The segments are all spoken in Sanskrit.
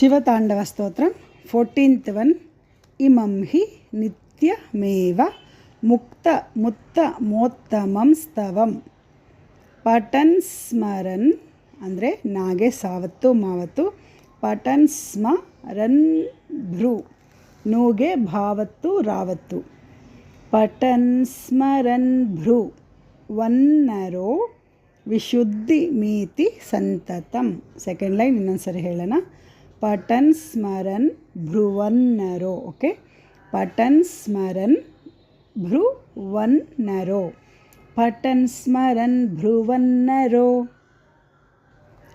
शिवताण्डवस्तोत्रं 14th one. इमं हि नित्यमेव मुक्तमुत्तमोत्तमं स्तवं पठन् स्मरन् ಅಂದರೆ ನಾಗೆ ಸಾವತ್ತು ಮಾವತ್ತು ಪಠನ್ ಸ್ಮರನ್ ಭ್ರೂ ನೂಗೆ ಭಾವತ್ತು ರಾವತ್ತು ಪಠನ್ ಸ್ಮರನ್ ಭ್ರೂ ವನ್ನರೋ ವಿಶುದ್ಧಿ ಮೀತಿ ಸಂತತಂ. ಸೆಕೆಂಡ್ ಲೈನ್ ಇನ್ನೊಂದ್ಸರಿ ಹೇಳೋಣ. ಪಠನ್ ಸ್ಮರನ್ ಭ್ರುವನ್ನರೋ. ಓಕೆ, ಪಠನ್ ಸ್ಮರನ್ ಭ್ರುವನ್ನರೋ, ಪಠನ್ ಸ್ಮರನ್ ಭ್ರುವನ್ನರೋ.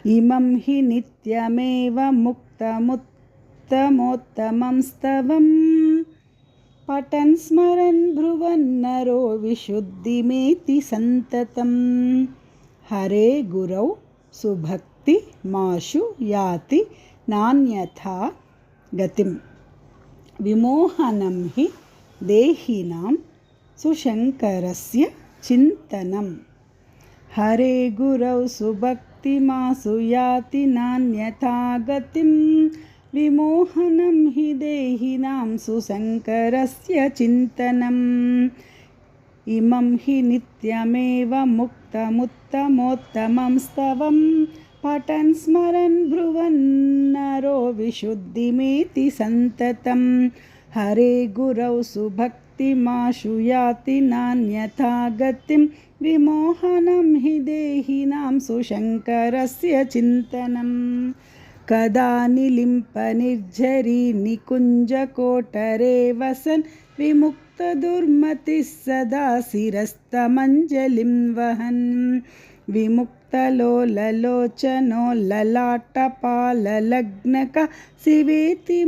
इमं हि नित्यमेव मुक्तमुत्तमोत्तमं स्तवं पठन् स्मरन् भ्रुवन्नरो विशुद्धिमेति सन्ततं. हरे गुरौ सुभक्ति माशु याति नान्यथा गतिं विमोहनं हि देहिनां सुशङ्करस्य चिन्तनं. हरे गुरौ सुभक्तिमासु याति नान्यथा गतिं विमोहनं हि देहिनां सुशङ्करस्य चिन्तनम्. इमं हि नित्यमेव मुक्तमुत्तमोत्तमं स्तवं पठन् स्मरन् भ्रुवन्नरो विशुद्धिमेति सन्ततं. हरे गुरौ सुभक्तिमाशु याति नान्यथा गतिं विमोहनं हि देहिनां सुशङ्करस्य चिन्तनं. कदा निलिम्पनिर्झरी निकुञ्जकोटरे वसन् विमुक्तदुर्मतिः सदा शिरस्तमञ्जलिं वहन्. विमुक्तलोललोचनो ललाटपाललग्नकः शिवेति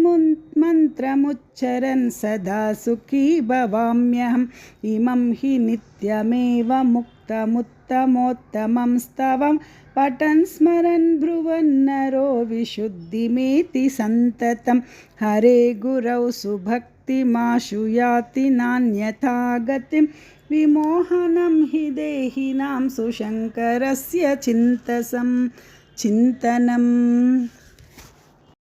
मन्त्रमुच्चरन् सदा सुखी भवाम्यहम्. इमं हि नित्यमेव मुक्तमुत्तमोत्तमं स्तवं पठन् स्मरन् भ्रुवन्नरो विशुद्धिमेति सन्ततं. हरे गुरौ सुभक्तिमाशु याति नान्यथा गतिं विमोहनं हि देहिनां सुशङ्करस्य चिन्तनं.